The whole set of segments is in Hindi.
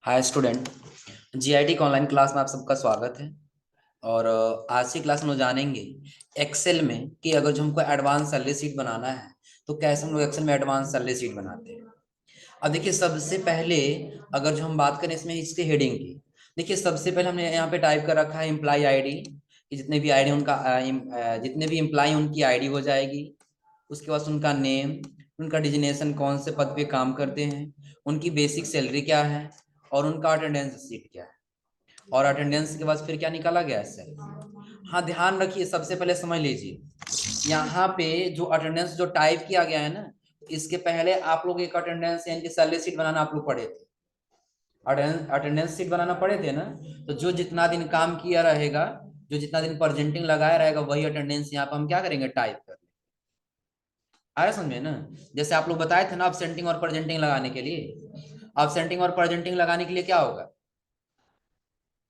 Hi student. जीआईटी के ऑनलाइन क्लास में आप सबका स्वागत है। और आज की क्लास में हम जानेंगे एक्सेल में कि अगर जो हमको एडवांस सैलरी शीट बनाना है तो कैसे हम लोग एक्सेल में एडवांस सैलरी शीट बनाते हैं। अब देखिए सबसे पहले अगर जो हम बात करें इसमें इसके हेडिंग की, देखिए सबसे पहले हमने यहाँ पे टाइप कर रखा है एम्प्लॉय आईडी कि जितने भी आईडी उनका जितने भी एम्प्लॉय उनकी आईडी हो जाएगी। उसके बाद उनका नेम, उनका डिजिग्नेशन, कौन से पद पे काम करते हैं, उनकी बेसिक सैलरी क्या है और उनका अटेंडेंस शीट क्या है। और अटेंडेंस के बाद फिर क्या निकाला गया है सैलरी। हाँ ध्यान रखिए, सबसे पहले समझ लीजिए यहाँ पे जो अटेंडेंस जो टाइप किया गया है ना, इसके पहले आप लोग एक अटेंडेंस यानी कि सैलरी शीट बनाना आप लोग पढ़े थे। अटेंडेंस शीट बनाना पड़े थे ना। तो जो जितना दिन काम किया रहेगा, जो जितना दिन प्रेजेंटिंग लगाया रहेगा, वही अटेंडेंस यहाँ पे हम क्या करेंगे, टाइप कर। आया समझे ना। जैसे आप लोग बताए थे ना अपसेंटिंग और प्रेजेंटिंग लगाने के लिए, अपसेंटिंग और प्रेजेंटिंग लगाने के लिए क्या होगा,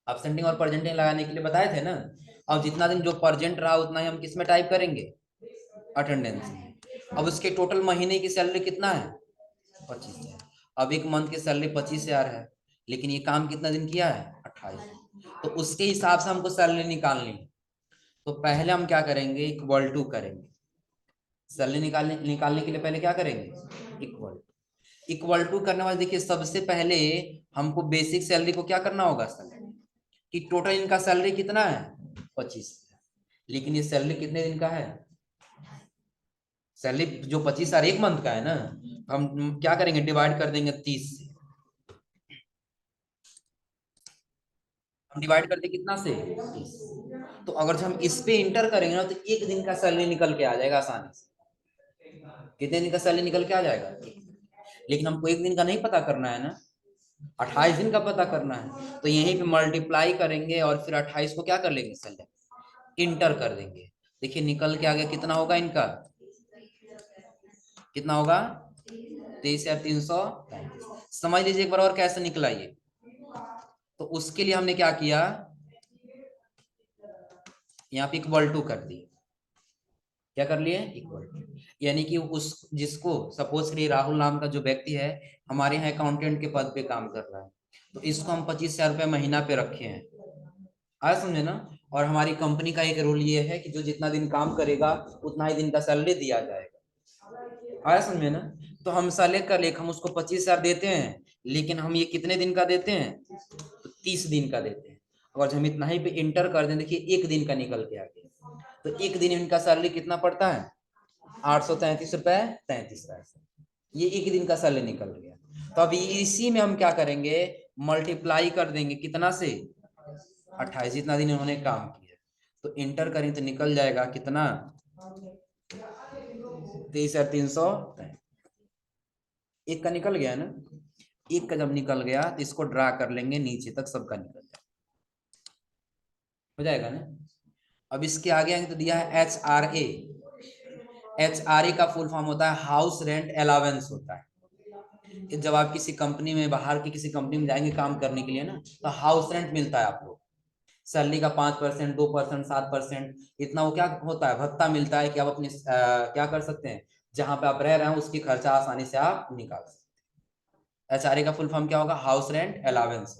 अपसेंटिंग और प्रेजेंटिंग लगाने के लिए बताए थे ना। अब जितना दिन जो प्रेजेंट रहा उतना ही हम किस में टाइप करेंगे, अटेंडेंस में। अब उसके टोटल महीने की सैलरी कितना है, 25,000। अब एक मंथ की सैलरी 25,000 है, लेकिन ये काम कितना दिन किया है, 28। तो उसके हिसाब से हमको सैलरी निकालनी है। तो पहले हम क्या करेंगे, इक्वल टू करेंगे। सैलरी निकालने के लिए पहले क्या करेंगे, इक्वल। इक्वल टू करने वाले देखिए सबसे पहले हमको बेसिक सैलरी को क्या करना होगा, सैलरी कि टोटल इनका सैलरी कितना है, 25। लेकिन ये सैलरी कितने दिन का है, सैलरी जो 25,000 एक मंथ का है ना, हम क्या करेंगे, डिवाइड कर देंगे 30 से। हम डिवाइड करते कितना से, 30। तो अगर हम इस पे इंटर करेंगे ना तो एक दिन का सैलरी निकल के आ जाएगा आसानी से। कितने दिन का सैलरी निकल के आ जाएगा, लेकिन हमको एक दिन का नहीं पता करना है ना, 28 दिन का पता करना है। तो यहीं पे मल्टीप्लाई करेंगे और फिर 28 को क्या कर लेंगे, सेलेक्ट इंटर कर देंगे। देखिए निकल के आ गया, कितना होगा इनका, कितना होगा, 23,335। समझ लीजिए एक बार और कैसे निकला ये। तो उसके लिए हमने क्या किया, यहाँ पे इक्वल टू कर दिए। क्या कर लिए, इक्वल टू। यानी कि उस जिसको सपोज करिए राहुल नाम का जो व्यक्ति है, हमारे यहाँ अकाउंटेंट के पद पे काम कर रहा है, तो इसको हम 25,000 रुपये महीना पे रखे हैं। आया समझे ना। और हमारी कंपनी का एक रूल ये है कि जो जितना दिन काम करेगा उतना ही दिन का सैलरी दिया जाएगा। आया समझे ना। तो हम सेलेक्ट कर ले, हम उसको 25,000 देते हैं, लेकिन हम ये कितने दिन का देते हैं, तो 30 दिन का देते हैं। अगर हम इतना ही पे इंटर कर दें, देखिए एक दिन का निकल के आ गया। तो एक दिन इनका सैलरी कितना पड़ता है, 833 रुपए 33 पैसे। ये एक दिन का सैलरी निकल गया। तो अभी इसी में हम क्या करेंगे, मल्टीप्लाई कर देंगे कितना से, 28, जितना दिन इन्होंने काम किया। तो इंटर करें तो निकल जाएगा कितना, 23,300। एक का निकल गया ना, एक का जब निकल गया तो इसको ड्रा कर लेंगे, नीचे तक सबका निकल जाएगा, हो जाएगा ना। अब इसके आगे आएंगे तो दिया है HRA। HRA का फुल फॉर्म होता है हाउस रेंट अलावेंस होता है। जब आप किसी कंपनी में, बाहर की किसी कंपनी में जाएंगे काम करने के लिए ना, तो हाउस रेंट मिलता है आपको। सैलरी का 5%, 2%, 7%, इतना वो क्या होता है, भत्ता मिलता है कि आप अपनी क्या कर सकते हैं, जहां पे आप रह रहे हैं उसकी खर्चा आसानी से आप निकाल सकते हैं। HRA का फुल फॉर्म क्या होगा, हाउस रेंट अलावेंस।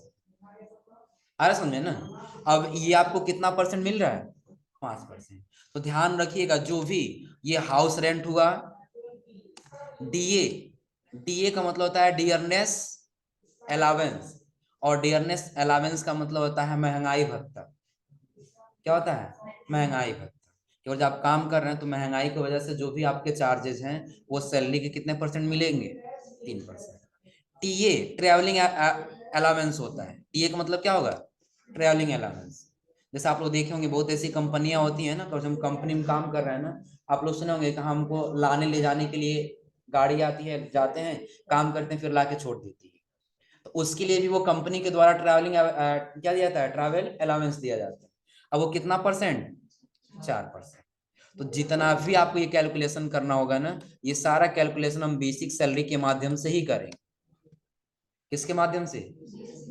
आ रहा समझे ना। अब ये आपको कितना परसेंट मिल रहा है, 5%। तो ध्यान रखिएगा जो भी ये हाउस रेंट हुआ, डीए, डीए का मतलब होता है डियरनेस अलावेंस, और डियरनेस अलावेंस का मतलब होता है महंगाई भत्ता। क्या होता है, महंगाई भत्ता। कि जब आप काम कर रहे हैं तो महंगाई की वजह से जो भी आपके चार्जेस हैं वो सैलरी के कितने परसेंट मिलेंगे, 3%। टीए ट्रैवलिंग अलावेंस होता है। टीए का मतलब क्या होगा, ट्रैवलिंग अलावेंस। जैसे आप लोग देखे होंगे बहुत ऐसी कंपनियां होती है ना, तो हम कंपनी में काम कर रहे हैं ना, आप लोग सुने होंगे कि हमको लाने ले जाने के लिए गाड़ी आती है, जाते हैं काम करते हैं फिर लाके छोड़ देती है। तो उसके लिए भी वो कंपनी के द्वारा ट्रैवलिंग क्या दिया जाता है, ट्रैवल अलाउंस दिया जाता है। अब वो कितना परसेंट, 4%। तो जितना भी आपको ये कैलकुलेशन करना होगा ना, ये सारा कैलकुलेशन हम बेसिक सैलरी के माध्यम से ही करेंगे। किसके माध्यम से,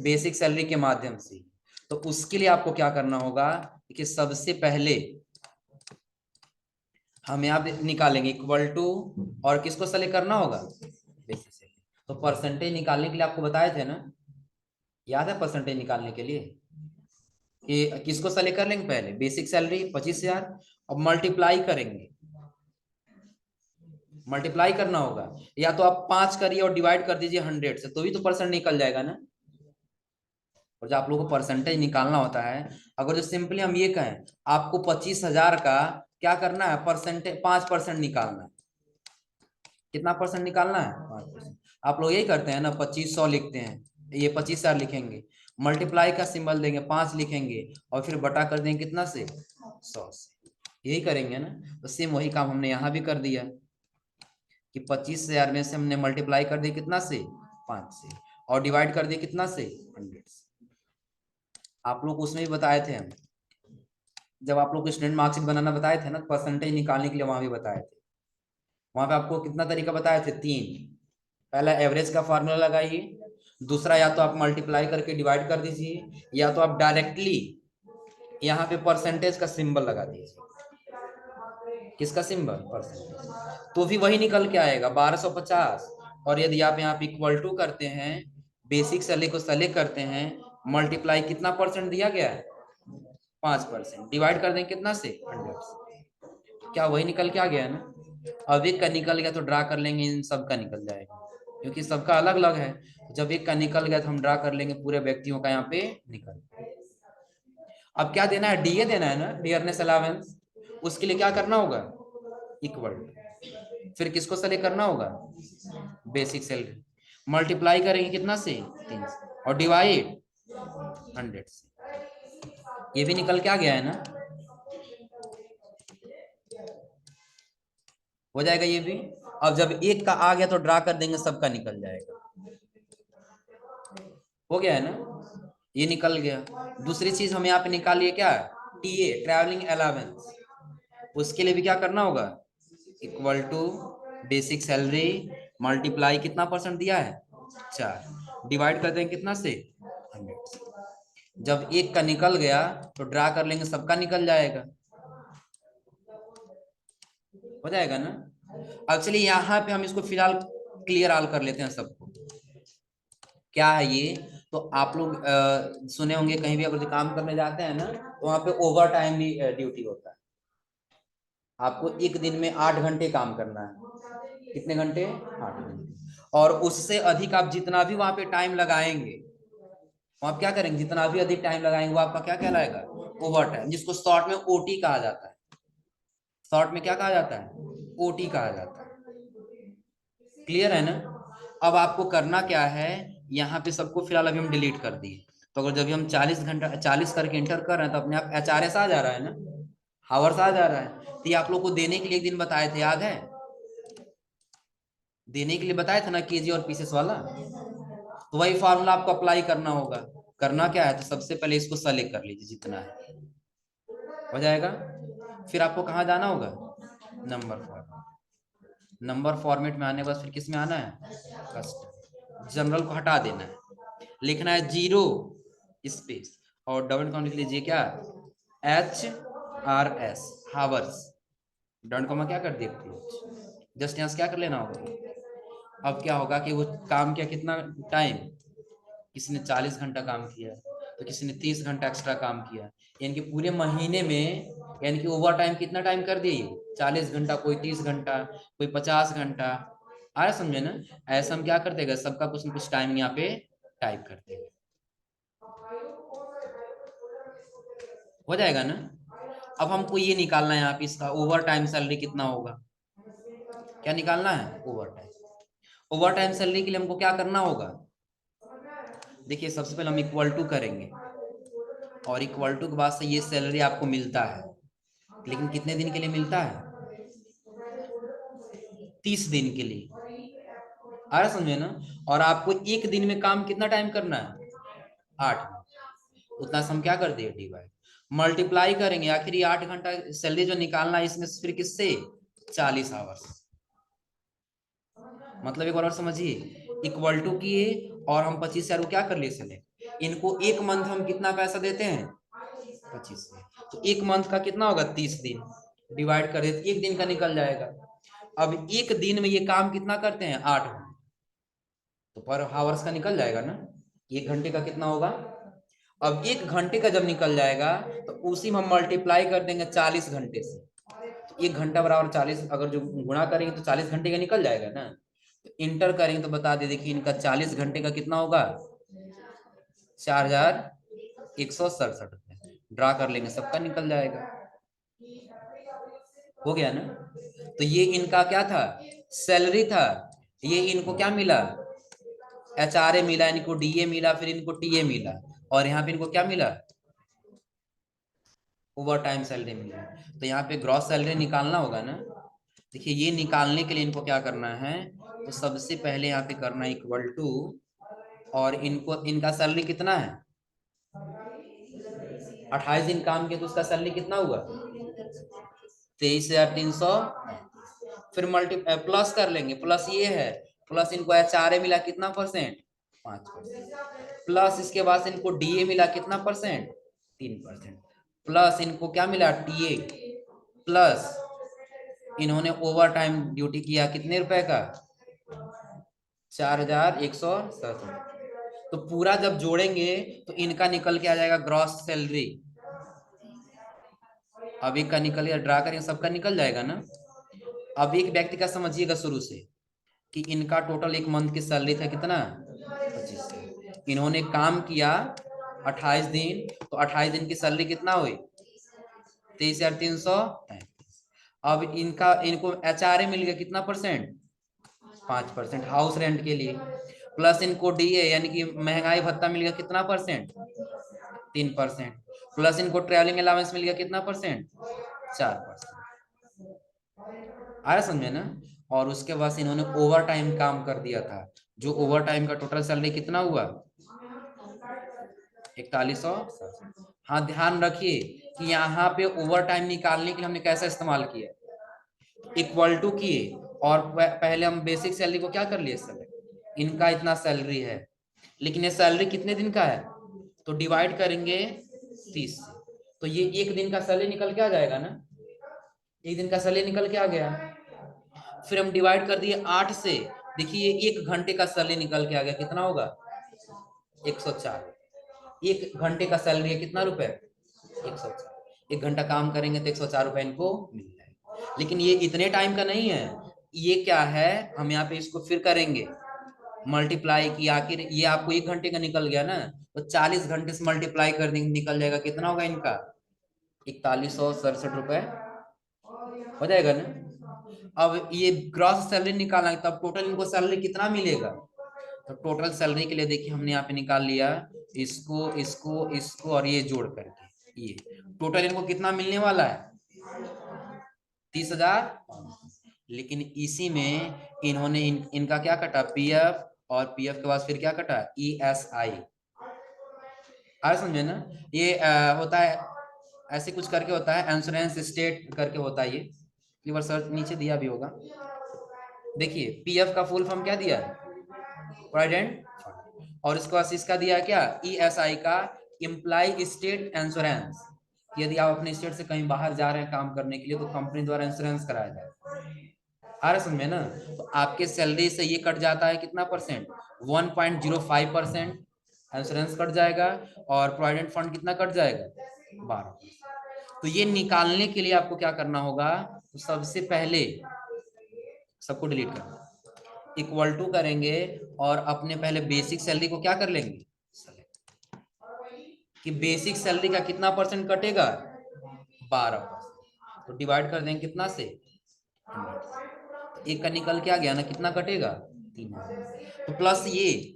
बेसिक सैलरी के माध्यम से। तो उसके लिए आपको क्या करना होगा कि सबसे पहले हम यहाँ पे निकालेंगे इक्वल टू, और किसको सेलेक्ट करना होगा, बेसिक सैलरी। तो परसेंटेज निकालने के लिए आपको बताए थे ना, याद है परसेंटेज निकालने के लिए कि किसको सेलेक्ट कर लेंगे, पहले बेसिक सैलरी 25,000 और मल्टीप्लाई करेंगे, मल्टीप्लाई करना होगा, या तो आप 5 करिए और डिवाइड कर दीजिए 100 से, तो भी तो परसेंट निकल जाएगा ना। और जब आप लोगों को परसेंटेज निकालना होता है, अगर जो सिंपली हम ये कहें आपको 25,000 का क्या करना है, परसेंटेज 5% निकालना है। कितना परसेंट निकालना है, 5%। आप लोग यही करते हैं ना, 2500 लिखते हैं, ये 25,000 लिखेंगे, मल्टीप्लाई का सिंबल देंगे, 5 लिखेंगे और फिर बटा कर देंगे कितना से, 100 से। यही करेंगे ना। तो सेम वही काम हमने यहाँ भी कर दिया कि 25,000 में से हमने मल्टीप्लाई कर दिया कितना से, 5 से, और डिवाइड कर दिया कितना से, 100 से। आप लोग उसमें भी बताए थे हम, जब आप लोग को स्टूडेंट मार्कशीट बनाना बताए थे ना, परसेंटेज निकालने के लिए वहां भी बताए थे। वहां पे आपको कितना तरीका बताए थे, 3। पहला एवरेज का फॉर्मूला लगाइए, दूसरा या तो आप मल्टीप्लाई करके डिवाइड कर दीजिए, या तो आप डायरेक्टली यहाँ पे परसेंटेज का सिंबल लगा दीजिए। किसका सिंबल, परसेंटेज, तो भी वही निकल के आएगा 1250। और यदि आप यहाँ पे इक्वल टू करते हैं, बेसिक सैलरी को सेलेक्ट करते हैं, मल्टीप्लाई कितना परसेंट दिया गया है, 5%, डिवाइड कर दें कितना से, 100 से, क्या वही निकल के आ गया है ना। अब एक का निकल गया तो ड्रा कर लेंगे, इन सब का निकल जाएगा, क्योंकि सबका अलग अलग है। जब एक का निकल गया तो हम ड्रा कर लेंगे पूरे व्यक्तियों का, यहाँ पे निकल। अब क्या देना है, डीए देना है ना, डियरनेस अलावेंस। उसके लिए क्या करना होगा, इक्वल, फिर किसको सेलेक्ट करना होगा, बेसिक सैलरी, मल्टीप्लाई करेंगे कितना से, 3 से, और डिवाइड 100 से। ये भी निकल के आ गया है ना, हो जाएगा ये भी। अब जब एक का आ गया तो ड्रा कर देंगे, सबका निकल जाएगा, हो गया है ना, ये निकल गया। दूसरी चीज हम यहाँ पे निकालिए क्या, टीए, ट्रैवलिंग अलावेंस। उसके लिए भी क्या करना होगा, equal to basic salary multiply कितना परसेंट दिया है, 4, डिवाइड कर देंगे कितना से, 100 से। जब एक का निकल गया तो ड्रा कर लेंगे, सबका निकल जाएगा, हो जाएगा ना। अब चलिए यहाँ पे हम इसको फिलहाल क्लियर ऑल कर लेते हैं सबको, क्या है ये। तो आप लोग सुने होंगे कहीं भी अगर काम करने जाते हैं ना, तो वहां पे ओवर टाइम भी ड्यूटी होता है। आपको एक दिन में 8 घंटे काम करना है, कितने घंटे, 8 घंटे। और उससे अधिक आप जितना भी वहां पे टाइम लगाएंगे, आप क्या करेंगे, जितना भी अधिक टाइम लगाएंगे वो आपका क्या कहलाएगा, ओवर टाइम, जिसको शॉर्ट में ओटी कहा जाता है। शॉर्ट में क्या कहा जाता है, ओटी कहा जाता है। क्लियर है ना। अब आपको करना क्या है, यहाँ पे सबको फिलहाल अभी हम डिलीट कर दिए। तो अगर जब हम 40 घंटा 40 करके इंटर कर रहे हैं, तो अपने आप HRS आ जा रहा है ना, हावर्स आ जा रहा है। तो ये आप लोग को देने के लिए एक दिन बताए थे, याद है, देने के लिए बताया था ना, केजी और पीसेस वाला। तो वही फॉर्मूला आपको अप्लाई करना होगा। करना क्या है, तो सबसे पहले इसको सेलेक्ट कर लीजिए जितना है, हो जाएगा। फिर आपको कहाँ जाना होगा, नंबर फॉर्मेट। नंबर फॉर्मेट में आने के बाद फिर किस में आना है, कस्टम। जनरल को हटा देना है, लिखना है 0 स्पेस और डबल काउंट लिख लीजिए क्या, HRS, हावर्स, डबल कॉमा क्या कर दिए, क्लोज। जस्ट यहाँ से क्या कर लेना होगा। अब क्या होगा कि वो काम किया कितना टाइम, किसी ने 40 घंटा काम किया, तो किसी ने 30 घंटा एक्स्ट्रा काम किया, यानी कि पूरे महीने में, यानी कि ओवर टाइम कितना टाइम कर दिए, 40 घंटा, कोई 30 घंटा, कोई 50 घंटा। आ रहा समझे ना। ऐसा हम क्या कर देगा, सबका कुछ न कुछ टाइम यहाँ पे टाइप कर देगा, हो जाएगा ना। अब हमको ये निकालना है यहाँ पे, इसका ओवर टाइम सैलरी कितना होगा, क्या निकालना है, over time. Over time salary के लिए हमको क्या करना होगा, देखिए सबसे पहले हम इक्वल टू करेंगे, और इक्वल टू के बाद से ये सैलरी आपको मिलता है, लेकिन कितने दिन के लिए मिलता है, 30 दिन के लिए। आ रहा समझे ना। और आपको एक दिन में काम कितना टाइम करना है, 8, उतना से हम क्या कर दिए, डिवाइड, मल्टीप्लाई करेंगे, आखिर ये 8 घंटा सैलरी जो निकालना है, इसमें फिर किससे, 40 आवर्स। मतलब एक बार और समझिए, इक्वल टू किए और हम 25,000 को क्या कर लिए सेलेक्ट, इनको एक मंथ हम कितना पैसा देते हैं, 25, तो एक मंथ का कितना होगा, 30 दिन, डिवाइड कर देते, एक दिन का निकल जाएगा। अब एक दिन में ये काम कितना करते हैं, 8 घंटे, तो पर हावर्स का निकल जाएगा ना। 1 घंटे का कितना होगा? अब 1 घंटे का जब निकल जाएगा तो उसी में हम मल्टीप्लाई कर देंगे 40 घंटे से। तो 1 घंटा बराबर 40, अगर जो गुणा करेंगे तो 40 घंटे का निकल जाएगा ना। तो इंटर करेंगे तो बता दे, देखिए इनका 40 घंटे का कितना होगा? 4167 रुपए। ड्रा कर लेंगे, सबका निकल जाएगा। हो गया ना। तो ये इनका क्या था? सैलरी था। ये इनको क्या मिला? HRA मिला, इनको DA मिला, फिर इनको TA मिला, और यहाँ पे इनको क्या मिला? ओवर टाइम सैलरी मिला। तो यहाँ पे ग्रॉस सैलरी निकालना होगा ना। देखिए ये निकालने के लिए इनको क्या करना है, तो सबसे पहले यहाँ पे करना है इक्वल टू, और इनको इनका सैलरी कितना है? 28 दिन काम किया तो उसका सैलरी कितना हुआ? 23,300। फिर मल्टी प्लस कर लेंगे, प्लस ये है, प्लस इनको HRA मिला कितना परसेंट? 5%। प्लस इसके बाद इनको DA मिला कितना परसेंट? 3%। प्लस इनको क्या मिला? TA। प्लस इन्होंने ओवर टाइम ड्यूटी किया कितने रुपए का? 4,167। तो पूरा जब जोड़ेंगे तो इनका निकल के आ जाएगा ग्रॉस सैलरी। अब एक का निकल गया, ड्रा करेंगे, सबका निकल जाएगा ना। अब एक व्यक्ति का समझिएगा शुरू से कि इनका टोटल एक मंथ की सैलरी था कितना? 25। इन्होंने काम किया 28 दिन, तो 28 दिन की सैलरी कितना हुई? 23,300। अब इनको HRA मिल गया कितना परसेंट? 5% हाउस रेंट के लिए। प्लस इनको DA यानी कि महंगाई भत्ता मिल गया कितना परसेंट? 3%। प्लस इनको ट्रैवलिंग अलाउंस मिल गया कितना परसेंट? 4%। आया समझे ना। और उसके बाद इन्होंने ओवर टाइम काम कर दिया था, जो ओवर टाइम का टोटल सैलरी कितना हुआ? 4100। हाँ ध्यान रखिए कि यहाँ पे ओवर टाइम निकालने के लिए हमने कैसा इस्तेमाल किया? इक्वल टू किए, और पहले हम बेसिक सैलरी को क्या कर लिए? सर इनका इतना सैलरी है, लेकिन ये सैलरी कितने दिन का है? तो डिवाइड करेंगे 30 से, तो ये 1 दिन का सैलरी निकल के आ जाएगा ना। 1 दिन का सैलरी निकल के आ गया। फिर हम डिवाइड कर दिए 8 से, देखिए 1 घंटे का सैलरी निकल के आ गया, कितना होगा? 104। 1 घंटे का सैलरी है कितना रुपए? 104। 1 घंटा काम करेंगे तो 104 रुपए इनको मिल जाएगा। लेकिन ये इतने टाइम का नहीं है, ये क्या है, हम यहाँ पे इसको फिर करेंगे मल्टीप्लाई की, आखिर ये आपको 1 घंटे का निकल गया ना, तो 40 घंटे से मल्टीप्लाई कर देंगे, निकल जाएगा कितना होगा इनका? 4167 रुपए हो जाएगा ना। अब ये ग्रॉस सैलरी निकालना है, तब टोटल इनको सैलरी कितना मिलेगा? तो टोटल सैलरी के लिए देखिए हमने यहाँ पे निकाल लिया, इसको इसको इसको और ये जोड़ करके, ये टोटल इनको कितना मिलने वाला है? 30,000। लेकिन इसी में इन्होंने इनका क्या कटा? PF, और PF के बाद फिर क्या कटा? ESI। आया समझे ना। ये होता है ऐसे कुछ करके होता है, इंश्योरेंस स्टेट करके होता है ये सर्च नीचे दिया भी होगा। देखिए PF का फुल फॉर्म क्या दिया है? Provident fund. और इसके बाद इसका दिया क्या? ESI का इम्प्लाई स्टेट इंश्योरेंस। यदि आप अपने स्टेट से कहीं बाहर जा रहे हैं काम करने के लिए तो कंपनी द्वारा इंश्योरेंस कराया जाए। आ रहा समझ में ना। तो आपके सैलरी से ये कट जाता है कितना परसेंट? 1.05% इंश्योरेंस कट जाएगा, और प्रोविडेंट फंड कितना कट जाएगा? 12। तो ये निकालने के लिए आपको क्या करना होगा? तो सबसे पहले सबको डिलीट करना, इक्वल टू करेंगे, और अपने पहले बेसिक सैलरी को क्या कर लेंगे कि बेसिक सैलरी का कितना परसेंट कटेगा? 12%। तो डिवाइड कर देंगे कितना से? 100। एक का निकल के आ गया ना, कितना कटेगा? 3,000। तो प्लस ये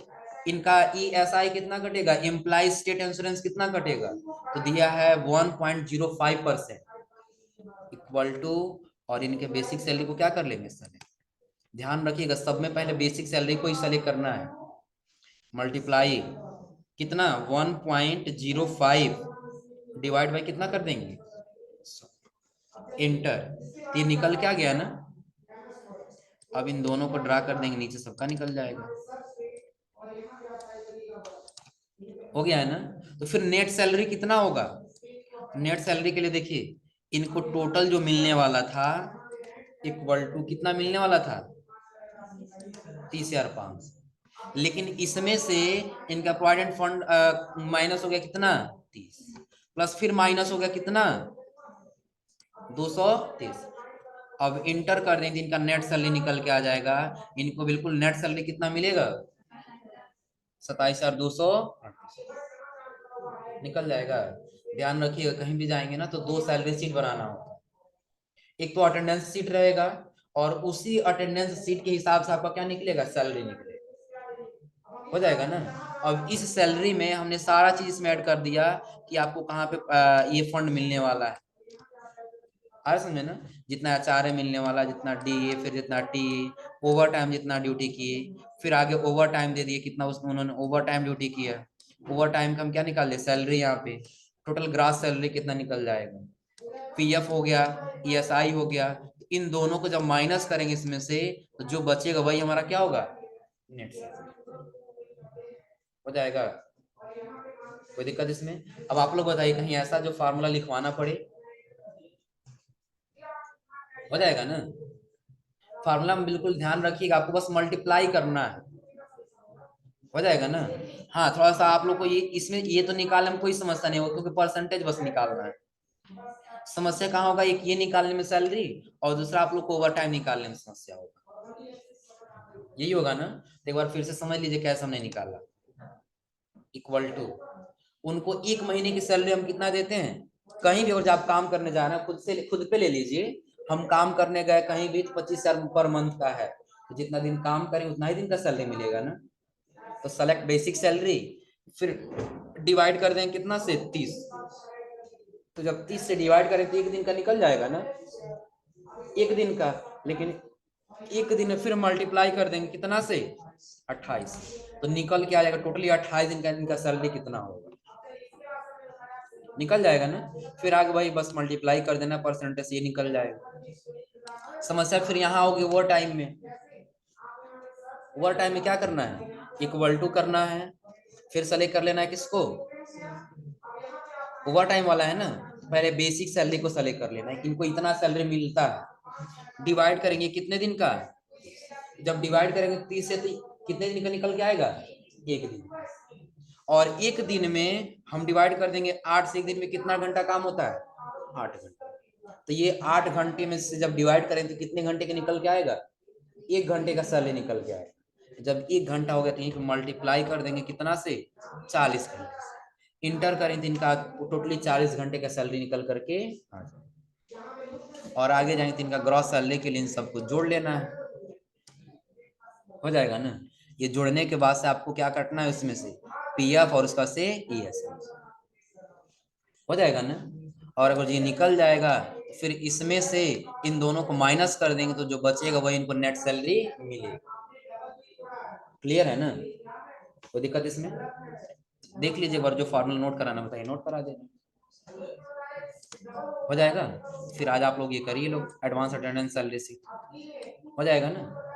इनका ESI कितना कटेगा? एम्प्लॉय स्टेट इंश्योरेंस कितना कटेगा? तो दिया है 1.05% इक्वल टू, और इनके बेसिक सैलरी को क्या कर लेंगे सर? ध्यान रखिएगा सब में पहले बेसिक सैलरी को ही सेलेक्ट करना है, मल्टीप्लाई कितना? 1.05 डिवाइड बाई कितना कर देंगे? इंटर। तो ये निकल क्या गया ना। अब इन दोनों को ड्रा कर देंगे, नीचे सबका निकल जाएगा। हो गया है ना। तो फिर नेट सैलरी कितना होगा? नेट सैलरी के लिए देखिए इनको टोटल जो मिलने वाला था इक्वल टू कितना मिलने वाला था? 30,500। लेकिन इसमें से इनका प्रोविडेंट फंड माइनस हो गया कितना 30, प्लस फिर माइनस हो गया कितना 230। अब इंटर कर देंगे इनका नेट सैलरी निकल के आ जाएगा। इनको बिल्कुल नेट सैलरी कितना मिलेगा 27,200 निकल जाएगा। ध्यान रखिएगा कहीं भी जाएंगे ना तो दो सैलरी शीट बनाना होगा। एक तो अटेंडेंस शीट रहेगा और उसी अटेंडेंस शीट के हिसाब से आपका क्या निकलेगा सैलरी निकलेगा। हो जाएगा ना। अब इस सैलरी में हमने सारा चीज इसमें ऐड कर दिया कि आपको कहाँ पे ये फंड मिलने वाला है। आ समझे ना, जितना एचआरए मिलने वाला, जितना डी, फिर जितना टी, ओवर टाइम जितना ड्यूटी किए, फिर आगे ओवर टाइम दे दिए कितना उसमें उन्होंने ओवर टाइम ड्यूटी किया। ओवर टाइम का हम क्या निकाल दे सैलरी, यहाँ पे टोटल ग्रास सैलरी कितना निकल जाएगा। पीएफ हो गया, ईएसआई हो गया, इन दोनों को जब माइनस करेंगे इसमें से तो जो बचेगा वही हमारा क्या होगा नेट सैलरी हो जाएगा। कोई दिक्कत इसमें। अब आप लोग बताइए कहीं ऐसा जो फार्मूला लिखवाना पड़े। हो जाएगा ना। फार्मूला में बिल्कुल ध्यान रखिएगा, आपको बस मल्टीप्लाई करना है। हो जाएगा ना। हाँ थोड़ा सा आप लोग को ये इसमें ये तो निकालने में कोई समस्या नहीं होगा क्योंकि परसेंटेज बस निकालना है। समस्या कहाँ होगा, एक ये निकालने में सैलरी और दूसरा आप लोग को ओवर टाइम निकालने में समस्या होगा। यही होगा ना। तो एक बार फिर से समझ लीजिए कैसे हमने निकाला। इक्वल टू उनको एक महीने की सैलरी हम कितना देते हैं, कहीं भी और जब आप काम करने जा रहे हैं खुद पे ले लीजिए। हम काम करने गए कहीं भी तो 25,000 पर मंथ का है, तो जितना दिन काम करें उतना ही दिन का सैलरी मिलेगा ना। तो सेलेक्ट बेसिक सैलरी, फिर डिवाइड कर दें कितना से 30। तो जब 30 से डिवाइड करें तो एक दिन का निकल जाएगा ना, एक दिन का। लेकिन एक दिन फिर मल्टीप्लाई कर देंगे कितना से 28, तो निकल के आ जाएगा टोटली 28 दिन का इनका सैलरी कितना होगा, निकल जाएगा ना। फिर आगे भाई बस मल्टीप्लाई कर देना परसेंटेज, ये निकल जाएगा। समस्या फिर यहाँ होगी ओवर टाइम में। ओवर टाइम में क्या करना है, इक्वल टू करना है, फिर सेलेक्ट कर लेना है किसको, ओवर टाइम वाला है ना। पहले बेसिक सैलरी को सेलेक्ट कर लेना है, इनको इतना सैलरी मिलता है। डिवाइड करेंगे कितने दिन का, जब डिवाइड करेंगे 30 से तो कितने दिन का निकल के आएगा, एक दिन। और एक दिन में हम डिवाइड कर देंगे 8 से, एक दिन में कितना घंटा काम होता है 8 घंटा। तो ये 8 घंटे में से जब डिवाइड करें तो कितने घंटे के निकल के आएगा, 1 घंटे का सैलरी निकल के आएगा। जब 1 घंटा हो गया तो यहीं पे मल्टीप्लाई कर देंगे कितना से 40 घंटे से। इंटर करें तो इनका टोटली 40 घंटे का सैलरी निकल करके आ जाए। और आगे जाएंगे तो इनका ग्रॉस सैलरी के लिए इन सबको जोड़ लेना है। हो जाएगा ना। ये जोड़ने के बाद से आपको क्या करना है उसमें से पीएफ और उसका से ईएसआई। हो जाएगा ना। और अगर ये निकल जाएगा तो फिर इसमें से इन दोनों को माइनस कर देंगे तो जो बचेगा वही इनको नेट सैलरी मिलेगी। क्लियर है ना, कोई दिक्कत इसमें। देख लीजिए एक बार जो फॉर्मूला नोट कराना बताइए, नोट करा देना। हो जाएगा। फिर आज आप लोग ये करिए लोग एडवांस अटेंडेंस सैलरी शीट, हो जाएगा ना।